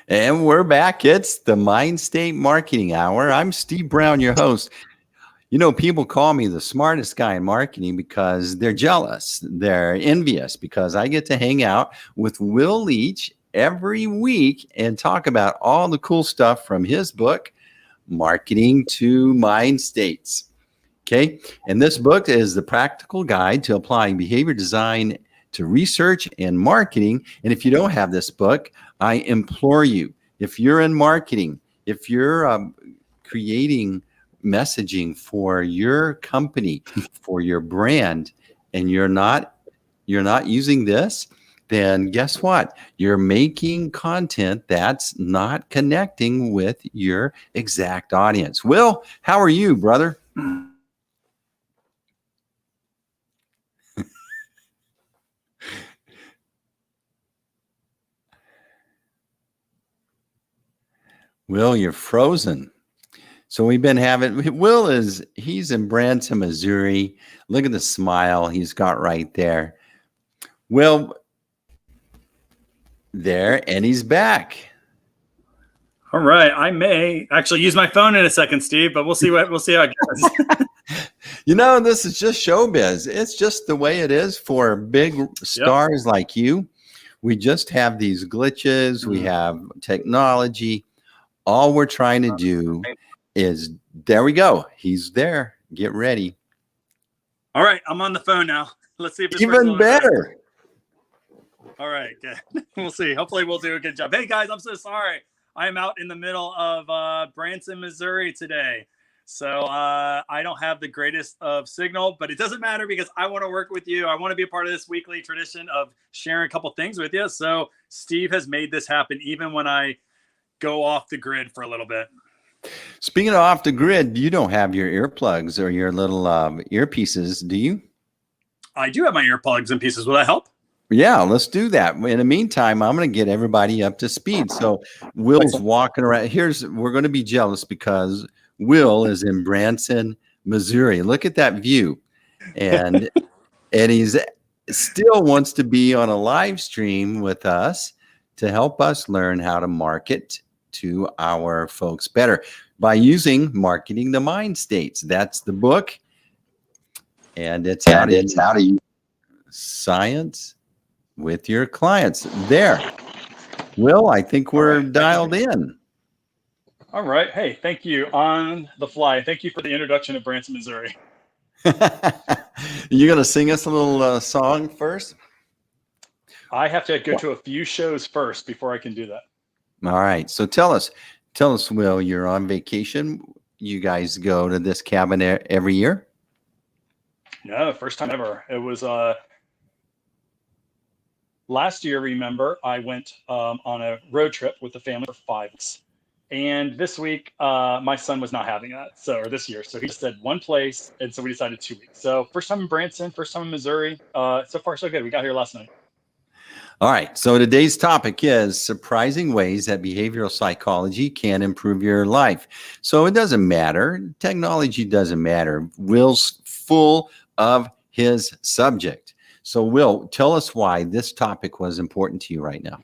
And we're back. It's the Mindstate Marketing Hour. I'm Steve Brown, your host. You know, people call me the smartest guy in marketing because they're jealous. They're envious because I get to hang out with Will Leach every week and talk about all the cool stuff from his book, Marketing to Mind States. Okay. And this book is the practical guide to applying behavior design to research and marketing. And if you don't have this book, I implore you, if you're in marketing, if you're creating messaging for your company, for your brand, and you're not using this, then guess what? You're making content that's not connecting with your exact audience. Will, how are you, brother? Will, you're frozen. So we've been having, he's in Branson, Missouri. Look at the smile he's got right there. Will, there, and he's back. All right. I may actually use my phone in a second, Steve, but we'll see how it goes. You know, this is just showbiz. It's just the way it is for big stars like you. We just have these glitches. We have technology. All we're trying to do is, there we go. He's there. Get ready. All right. I'm on the phone now. Let's see if it's even better. All right. Good. We'll see. Hopefully we'll do a good job. Hey, guys, I'm so sorry. I am out in the middle of Branson, Missouri today. So I don't have the greatest of signal, but it doesn't matter because I want to work with you. I want to be a part of this weekly tradition of sharing a couple things with you. So Steve has made this happen even when I go off the grid for a little bit. Speaking of off the grid, you don't have your earplugs or your little earpieces, do you? I do have my earplugs and pieces. Will that help? Yeah, let's do that. In the meantime, I'm going to get everybody up to speed. So Will's walking around. We're going to be jealous because Will is in Branson, Missouri. Look at that view. And he's still wants to be on a live stream with us to help us learn how to market to our folks better by using Marketing the Mind States. That's the book. And it's how to use science with your clients. There. Will, I think we're dialed in. All right. Hey, thank you. On the fly. Thank you for the introduction of Branson, Missouri. You going to sing us a little song first? I have to go to a few shows first before I can do that. All right. So tell us, Will, you're on vacation. You guys go to this cabin every year? No, first time ever. It was last year, remember, I went on a road trip with the family for 5 weeks. And this week, my son was not having that. Or this year. So he just said one place. And so we decided 2 weeks. So first time in Branson, first time in Missouri. So far, so good. We got here last night. All right. So today's topic is surprising ways that behavioral psychology can improve your life. So it doesn't matter. Technology doesn't matter. Will's full of his subject. So Will, tell us why this topic was important to you right now.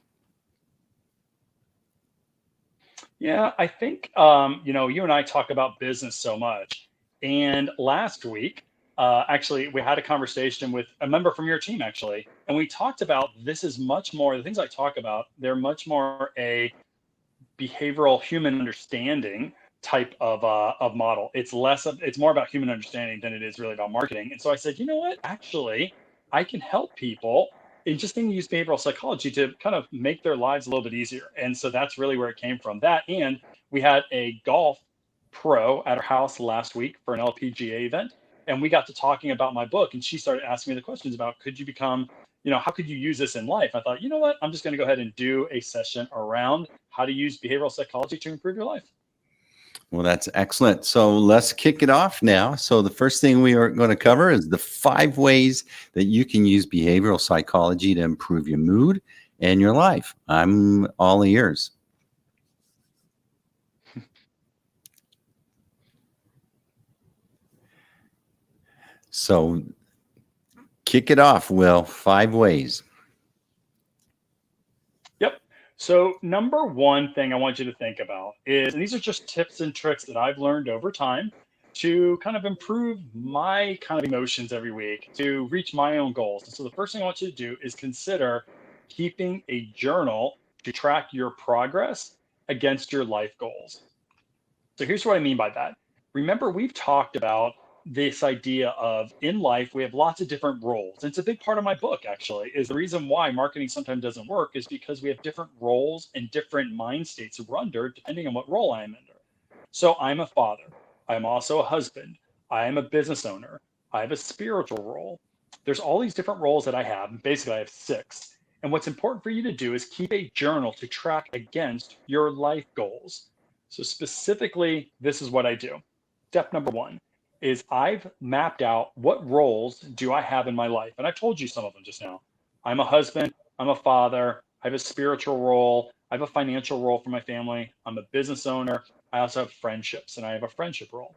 Yeah, I think, you and I talk about business so much. And last week, actually, we had a conversation with a member from your team, actually. And we talked about this is much more, the things I talk about, they're much more a behavioral human understanding type of model. It's more about human understanding than it is really about marketing. And so I said, you know what, actually, I can help people and just think use behavioral psychology to kind of make their lives a little bit easier. And so that's really where it came from. That, and we had a golf pro at our house last week for an LPGA event. And we got to talking about my book, and she started asking me the questions about, could you become, how could you use this in life? I thought, you know what, I'm just going to go ahead and do a session around how to use behavioral psychology to improve your life. Well, that's excellent. So let's kick it off now. So the first thing we are going to cover is the 5 ways that you can use behavioral psychology to improve your mood and your life. I'm all ears. So kick it off, Will. 5 ways. Yep. So, number one thing I want you to think about is, and these are just tips and tricks that I've learned over time to kind of improve my kind of emotions every week to reach my own goals. And so, the first thing I want you to do is consider keeping a journal to track your progress against your life goals. So here's what I mean by that. Remember, we've talked about this idea of in life, we have lots of different roles. And it's a big part of my book, actually, is the reason why marketing sometimes doesn't work is because we have different roles and different mind states we're under, depending on what role I'm under. So I'm a father. I'm also a husband. I am a business owner. I have a spiritual role. There's all these different roles that I have. Basically, I have six. And what's important for you to do is keep a journal to track against your life goals. So specifically, this is what I do. Step number one is I've mapped out what roles do I have in my life. And I told you some of them just now. I'm a husband, I'm a father, I have a spiritual role, I have a financial role for my family, I'm a business owner, I also have friendships and I have a friendship role.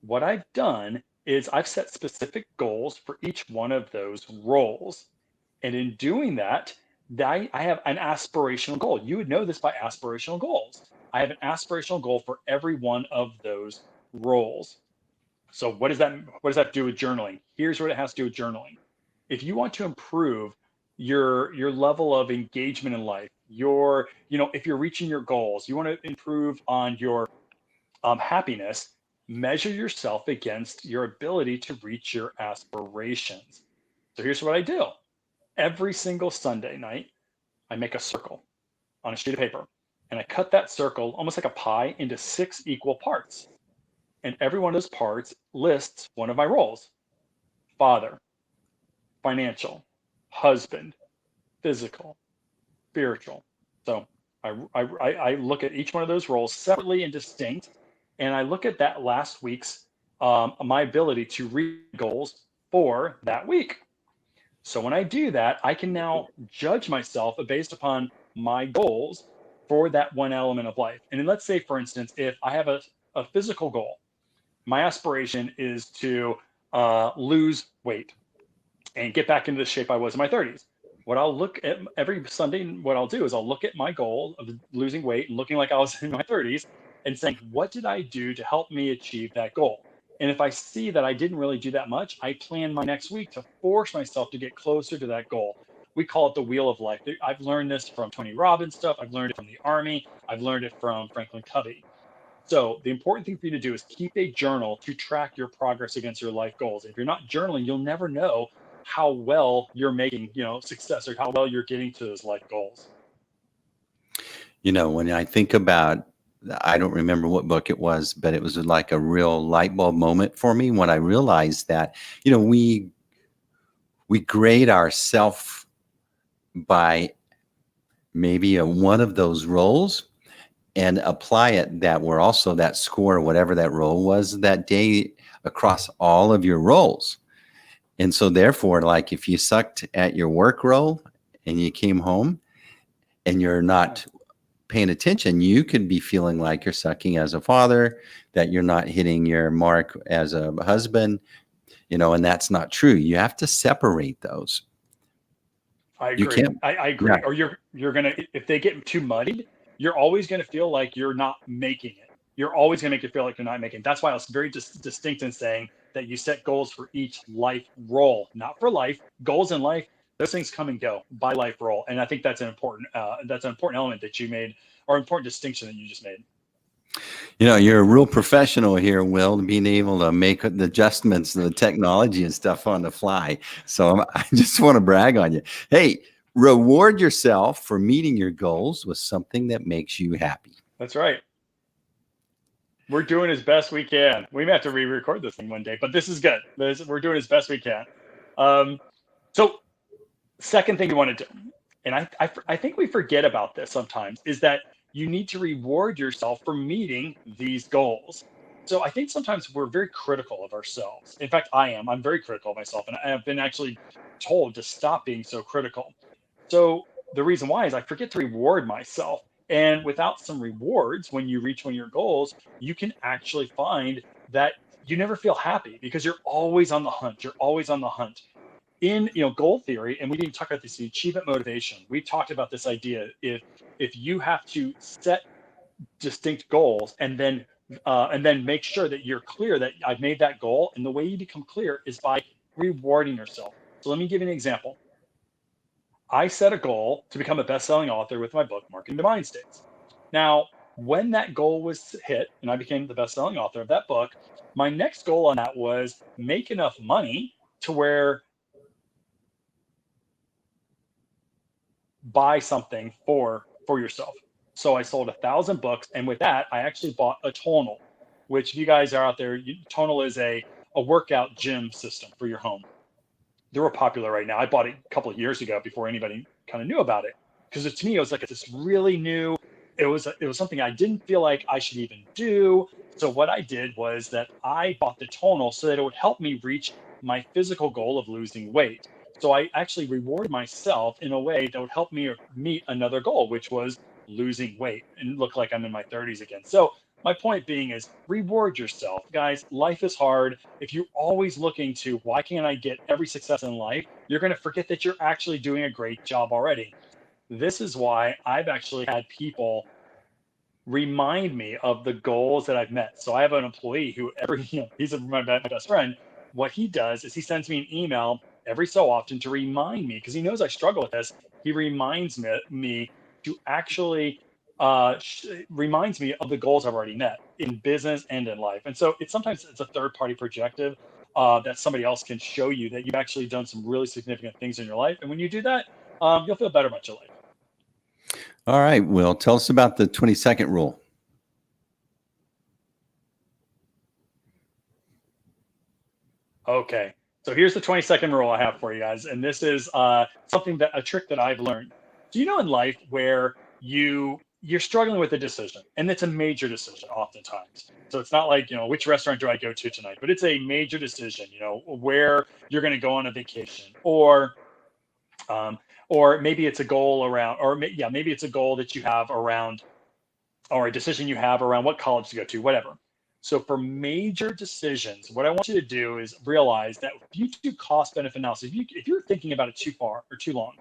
What I've done is I've set specific goals for each one of those roles. And in doing that, I have an aspirational goal. You would know this by aspirational goals. I have an aspirational goal for every one of those roles. So what does that do with journaling? Here's what it has to do with journaling. If you want to improve your level of engagement in life, if you're reaching your goals, you want to improve on your happiness, measure yourself against your ability to reach your aspirations. So here's what I do. Every single Sunday night, I make a circle on a sheet of paper and I cut that circle almost like a pie into six equal parts. And every one of those parts lists one of my roles: father, financial, husband, physical, spiritual. So I look at each one of those roles separately and distinct. And I look at that last week's, my ability to reach goals for that week. So when I do that, I can now judge myself based upon my goals for that one element of life. And then let's say, for instance, if I have a physical goal, my aspiration is to lose weight and get back into the shape I was in my 30s. What I'll look at every Sunday, what I'll do is I'll look at my goal of losing weight and looking like I was in my 30s and saying, what did I do to help me achieve that goal? And if I see that I didn't really do that much, I plan my next week to force myself to get closer to that goal. We call it the wheel of life. I've learned this from Tony Robbins stuff. I've learned it from the Army. I've learned it from Franklin Covey. So the important thing for you to do is keep a journal to track your progress against your life goals. If you're not journaling, you'll never know how well you're making, success, or how well you're getting to those life goals. When I think about, I don't remember what book it was, but it was like a real light bulb moment for me when I realized that, we grade ourselves by maybe one of those roles and apply it that we're also that score, whatever that role was that day, across all of your roles. And so therefore, like if you sucked at your work role and you came home and you're not paying attention, you could be feeling like you're sucking as a father, that you're not hitting your mark as a husband, and that's not true. You have to separate those. I You agree. can't. I agree. Yeah. Or you're gonna, if they get too muddied, you're always gonna feel like you're not making it. You're always gonna make you feel like you're not making it. That's why I was very distinct in saying that you set goals for each life role, not for life. Goals in life, those things come and go by life role, and I think that's an important element that you made, or important distinction that you just made. You're a real professional here, Will, being able to make the adjustments to the technology and stuff on the fly. So I just want to brag on you. Hey, reward yourself for meeting your goals with something that makes you happy. That's right. We're doing as best we can. We may have to re-record this thing one day, but this is good. We're doing as best we can. So second thing you want to do, and I think we forget about this sometimes, is that you need to reward yourself for meeting these goals. So I think sometimes we're very critical of ourselves. In fact, I'm very critical of myself, and I have been actually told to stop being so critical. So the reason why is I forget to reward myself. And without some rewards, when you reach one of your goals, you can actually find that you never feel happy because you're always on the hunt. You're always on the hunt. In goal theory, and we didn't talk about this, the achievement motivation. We talked about this idea. If if you have to set distinct goals and then make sure that you're clear that I've made that goal. And the way you become clear is by rewarding yourself. So let me give you an example. I set a goal to become a best-selling author with my book, Marketing to Mind States. Now, when that goal was hit and I became the best-selling author of that book, my next goal on that was make enough money to where buy something for yourself. So I sold 1,000 books, and with that, I actually bought a tonal, which if you guys are out there, tonal is a workout gym system for your home. They're real popular right now. I bought it a couple of years ago before anybody kind of knew about it, because to me it was like this really new. It was something I didn't feel like I should even do. So what I did was that I bought the tonal so that it would help me reach my physical goal of losing weight. So I actually rewarded myself in a way that would help me meet another goal, which was losing weight and look like I'm in my 30s again. So my point being is reward yourself. Guys, life is hard. If you're always looking to why can't I get every success in life, you're going to forget that you're actually doing a great job already. This is why I've actually had people remind me of the goals that I've met. So I have an employee who he's my best friend. What he does is he sends me an email every so often to remind me, because he knows I struggle with this. He reminds me to actually reminds me of the goals I've already met in business and in life. And so sometimes it's a third party projective that somebody else can show you that you've actually done some really significant things in your life. And when you do that, you'll feel better about your life. All right, Will, tell us about the 20-second rule. Okay, so here's the 20-second rule I have for you guys. And this is a trick that I've learned. Do you know in life where you're struggling with a decision, and it's a major decision oftentimes. So it's not like, which restaurant do I go to tonight, but it's a major decision, where you're going to go on a vacation, or maybe it's a goal around, maybe it's a goal that you have around, or a decision you have around what college to go to, whatever. So for major decisions, what I want you to do is realize that if you do cost benefit analysis, if you're thinking about it too far or too long,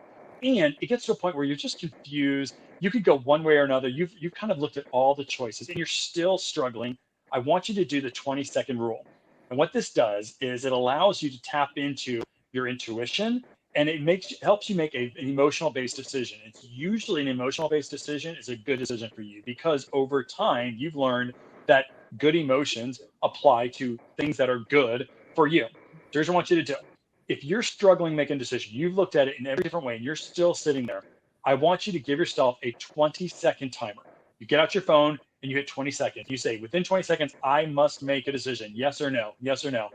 and it gets to a point where you're just confused, you could go one way or another. You've kind of looked at all the choices and you're still struggling. I want you to do the 20-second rule. And what this does is it allows you to tap into your intuition, and it helps you make an emotional based decision. It's usually an emotional based decision is a good decision for you, because over time you've learned that good emotions apply to things that are good for you. Here's what I want you to do. If you're struggling making a decision, you've looked at it in every different way and you're still sitting there, I want you to give yourself a 20-second timer. You get out your phone and you hit 20 seconds. You say, within 20 seconds, I must make a decision. Yes or no, yes or no.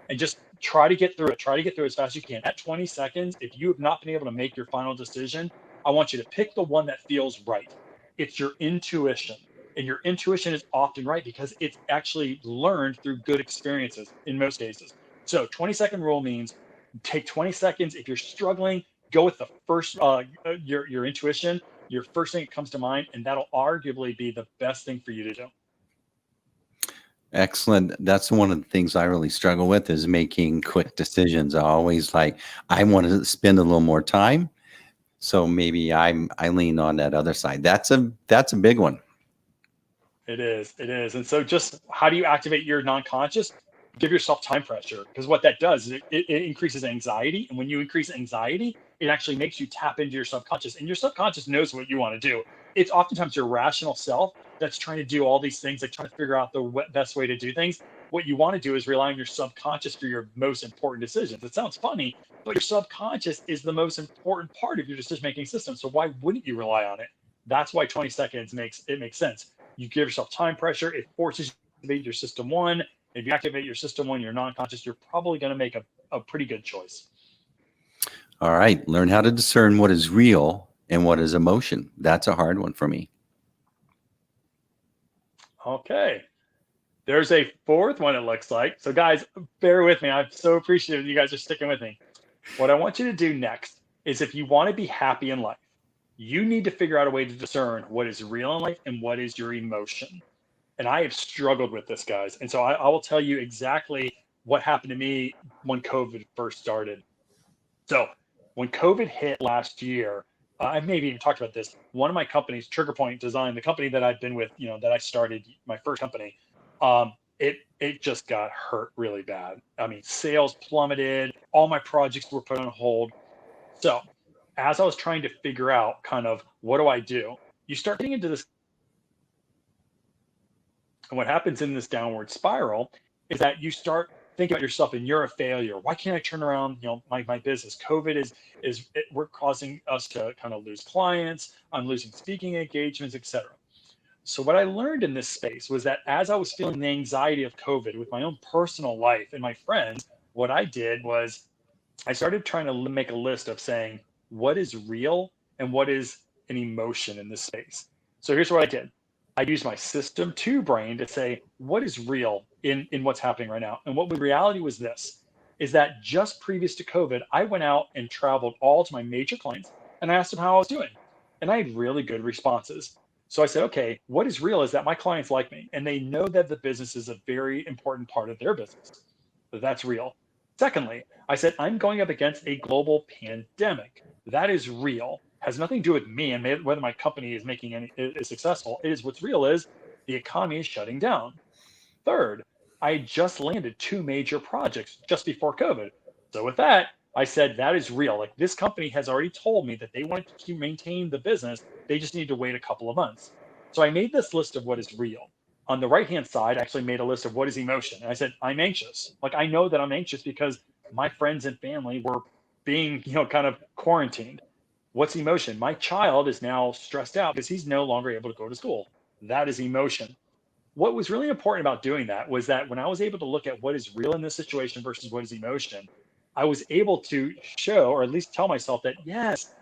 And just try to get through it. Try to get through it as fast as you can. At 20 seconds, if you have not been able to make your final decision, I want you to pick the one that feels right. It's your intuition. And your intuition is often right because it's actually learned through good experiences in most cases. So 20-second rule means take 20 seconds. If you're struggling, go with the first, your intuition, your first thing that comes to mind, and that'll arguably be the best thing for you to do. Excellent. That's one of the things I really struggle with is making quick decisions. I want to spend a little more time. So maybe I lean on that other side. That's a big one. It is. And so just how do you activate your non-conscious? Give yourself time pressure, because what that does is it increases anxiety. And when you increase anxiety, it actually makes you tap into your subconscious, and your subconscious knows what you want to do. It's oftentimes your rational self that's trying to do all these things, like trying to figure out the best way to do things. What you want to do is rely on your subconscious for your most important decisions. It sounds funny, but your subconscious is the most important part of your decision-making system. So why wouldn't you rely on it? That's why 20 seconds makes sense. You give yourself time pressure. It forces you to activate your system one. If you activate your system one, you're non-conscious, you're probably going to make a pretty good choice. All right. Learn how to discern what is real and what is emotion. That's a hard one for me. Okay. There's a fourth one, it looks like. So guys, bear with me. I'm so appreciative you guys are sticking with me. What I want you to do next is, if you want to be happy in life, you need to figure out a way to discern what is real in life and what is your emotion. And I have struggled with this, guys. And so I will tell you exactly what happened to me when COVID first started. So when COVID hit last year, I maybe even talked about this. One of my companies, Trigger Point Design, the company that I've been with, that I started, my first company, it just got hurt really bad. I mean, sales plummeted, all my projects were put on hold. So as I was trying to figure out kind of what do I do, you start getting into this. And what happens in this downward spiral is that you start thinking about yourself and you're a failure. Why can't I turn around, my business? COVID we're causing us to kind of lose clients. I'm losing speaking engagements, etc. So what I learned in this space was that as I was feeling the anxiety of COVID with my own personal life and my friends, what I did was I started trying to make a list of saying what is real and what is an emotion in this space. So here's what I did. I used my system two brain to say what is real in what's happening right now. And what the reality was this is that just previous to COVID, I went out and traveled all to my major clients and I asked them how I was doing. And I had really good responses. So I said, okay, what is real is that my clients like me and they know that the business is a very important part of their business. So that's real. Secondly, I said, I'm going up against a global pandemic. That is real. Has nothing to do with me and whether my company is is successful. It is what's real is the economy is shutting down. Third, I just landed two major projects just before COVID. So with that, I said that is real. Like this company has already told me that they want to maintain the business. They just need to wait a couple of months. So I made this list of what is real. On the right-hand side, I actually made a list of what is emotion. And I said, I'm anxious. Like I know that I'm anxious because my friends and family were being, kind of quarantined. What's emotion? My child is now stressed out because he's no longer able to go to school. That is emotion. What was really important about doing that was that when I was able to look at what is real in this situation versus what is emotion, I was able to show or at least tell myself that yes,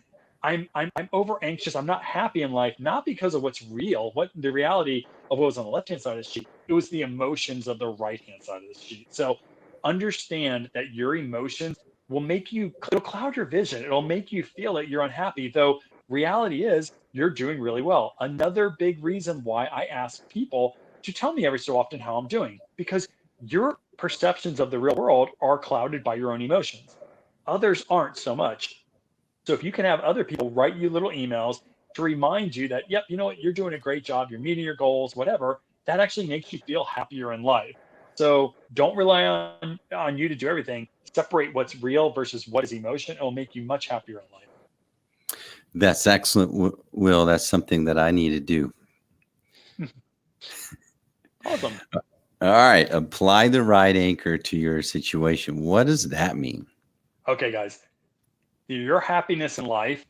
I'm over anxious. I'm not happy in life, not because of what's real, what the reality of what was on the left hand side of the sheet. It was the emotions of the right hand side of the sheet. So understand that your emotions will it'll cloud your vision. It'll make you feel that you're unhappy, though reality is you're doing really well. Another big reason why I ask people to tell me every so often how I'm doing, because your perceptions of the real world are clouded by your own emotions. Others aren't so much. So if you can have other people write you little emails to remind you that, yep, you know what, you're doing a great job, you're meeting your goals, whatever, that actually makes you feel happier in life. So don't rely on you to do everything. Separate what's real versus what is emotion. It will make you much happier in life. That's excellent, Will. That's something that I need to do. Awesome. All right. Apply the right anchor to your situation. What does that mean? Okay, guys. Your happiness in life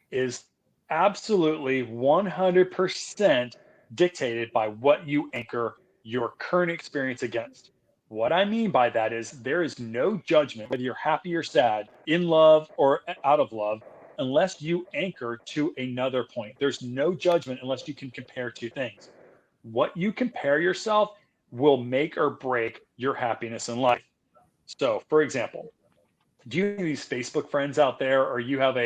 is absolutely 100% dictated by what you anchor your current experience against. What I mean by that is there is no judgment whether you're happy or sad, in love or out of love, unless you anchor to another point. There's no judgment unless you can compare two things. What you compare yourself will make or break your happiness in life. So, for example, do you have these Facebook friends out there, or you have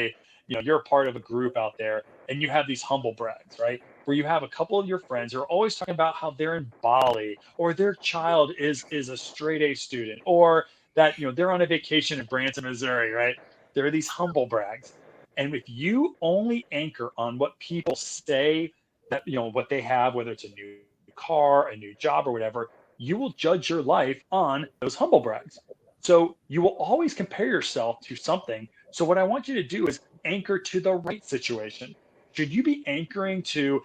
you're a part of a group out there and you have these humble brags, right? Where you have a couple of your friends who are always talking about how they're in Bali or their child is a straight A student or that, they're on a vacation in Branson, Missouri, right? There are these humble brags. And if you only anchor on what people say that, what they have, whether it's a new car, a new job or whatever, you will judge your life on those humble brags. So you will always compare yourself to something. So what I want you to do is anchor to the right situation. Should you be anchoring to,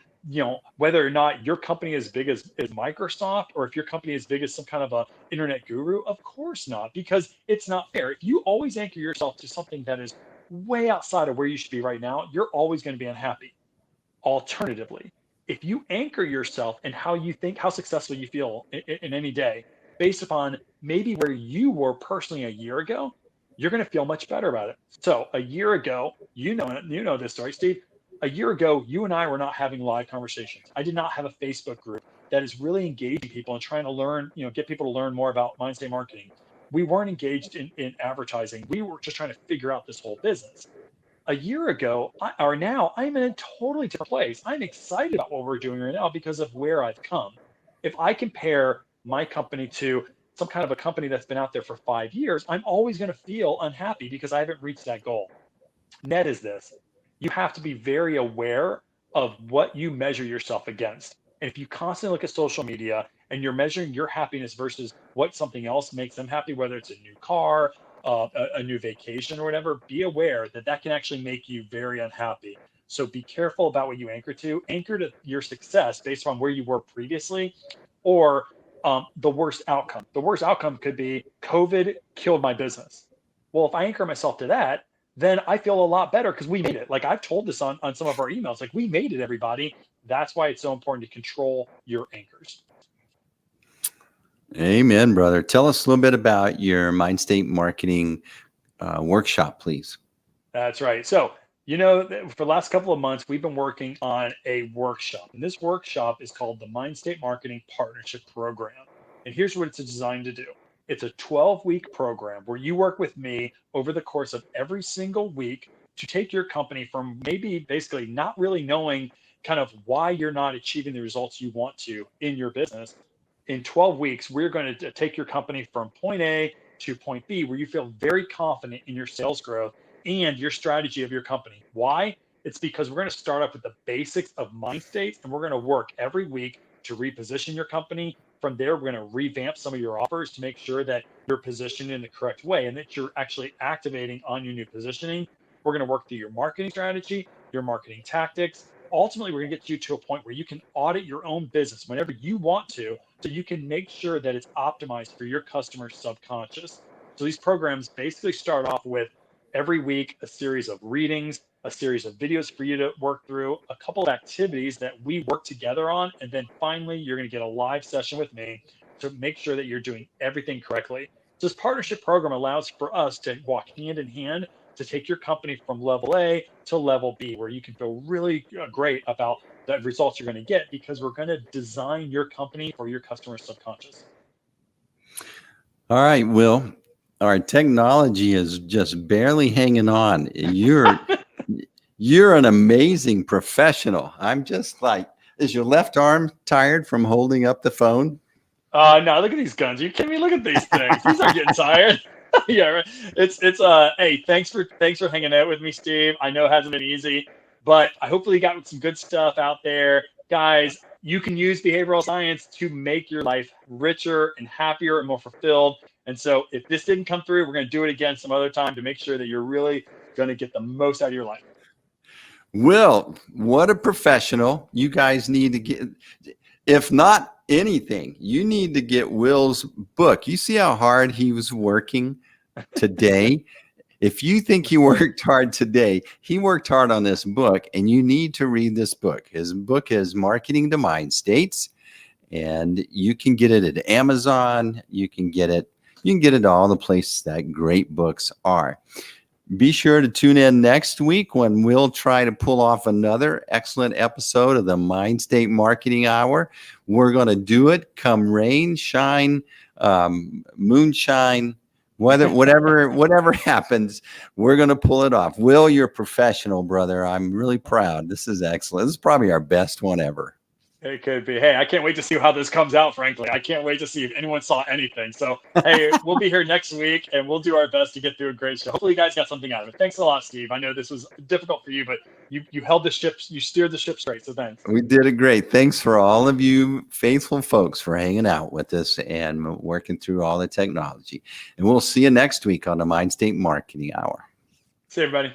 whether or not your company is big as Microsoft, or if your company is big as some kind of a internet guru? Of course not, because it's not fair. If you always anchor yourself to something that is way outside of where you should be right now, you're always going to be unhappy. Alternatively, if you anchor yourself in how you think, how successful you feel in any day, based upon maybe where you were personally a year ago, you're going to feel much better about it. So a year ago, you know this story, Steve. A year ago, you and I were not having live conversations. I did not have a Facebook group that is really engaging people and trying to learn, get people to learn more about Mindstate marketing. We weren't engaged in advertising. We were just trying to figure out this whole business. A year ago, or now, I'm in a totally different place. I'm excited about what we're doing right now because of where I've come. If I compare my company to some kind of a company that's been out there for 5 years, I'm always going to feel unhappy because I haven't reached that goal. Net is this. you have to be very aware of what you measure yourself against. And if you constantly look at social media and you're measuring your happiness versus what something else makes them happy, whether it's a new car, a new vacation or whatever, be aware that that can actually make you very unhappy. So be careful about what you anchor to. Anchor to your success based on where you were previously, or the worst outcome. The worst outcome could be COVID killed my business. Well, if I anchor myself to that, then I feel a lot better because we made it. Like I've told this on some of our emails, like we made it, everybody. That's why it's so important to control your anchors. Amen, brother. Tell us a little bit about your Mindstate Marketing workshop, please. That's right. So, for the last couple of months, we've been working on a workshop. And this workshop is called the Mindstate Marketing Partnership Program. And here's what it's designed to do. It's a 12-week program where you work with me over the course of every single week to take your company from maybe basically not really knowing kind of why you're not achieving the results you want to in your business. In 12 weeks, we're going to take your company from point A to point B, where you feel very confident in your sales growth and your strategy of your company. Why? It's because we're going to start off with the basics of mind states, and we're going to work every week to reposition your company. From there, we're going to revamp some of your offers to make sure that you're positioned in the correct way and that you're actually activating on your new positioning. We're going to work through your marketing strategy, your marketing tactics. Ultimately, we're going to get you to a point where you can audit your own business whenever you want to, so you can make sure that it's optimized for your customer's subconscious. So these programs basically start off with every week a series of readings, a series of videos for you to work through, a couple of activities that we work together on, and then finally you're going to get a live session with me to make sure that you're doing everything correctly. So this partnership program allows for us to walk hand in hand to take your company from level A to level B, where you can feel really great about the results you're going to get, because we're going to design your company for your customer's subconscious. All right, Will. Our technology is just barely hanging on. You're an amazing professional. I'm just like, is your left arm tired from holding up the phone? No, look at these guns. Are you kidding me? Look at these things. These aren't getting tired. Yeah, right. Hey, thanks for hanging out with me, Steve. I know it hasn't been easy, but I hopefully got some good stuff out there. Guys, you can use behavioral science to make your life richer and happier and more fulfilled. And so if this didn't come through, we're going to do it again some other time to make sure that you're really going to get the most out of your life. Will, what a professional. You guys need to get, if not anything, you need to get Will's book. You see how hard he was working today? If you think he worked hard today, he worked hard on this book, and you need to read this book. His book is Marketing to Mind States, and you can get it at Amazon. You can get it all the places that great books are. Be sure to tune in next week when we'll try to pull off another excellent episode of the Mindstate Marketing Hour. We're going to do it come rain, shine, moonshine, whatever happens, we're going to pull it off. Will, you're professional, brother. I'm really proud. This is excellent. This is probably our best one ever. It could be. Hey, I can't wait to see how this comes out, frankly. I can't wait to see if anyone saw anything. So, hey, we'll be here next week, and we'll do our best to get through a great show. Hopefully you guys got something out of it. Thanks a lot, Steve. I know this was difficult for you, but you held the ship, you steered the ship straight, so thanks. We did it great. Thanks for all of you faithful folks for hanging out with us and working through all the technology. And we'll see you next week on the Mindstate Marketing Hour. See you, everybody.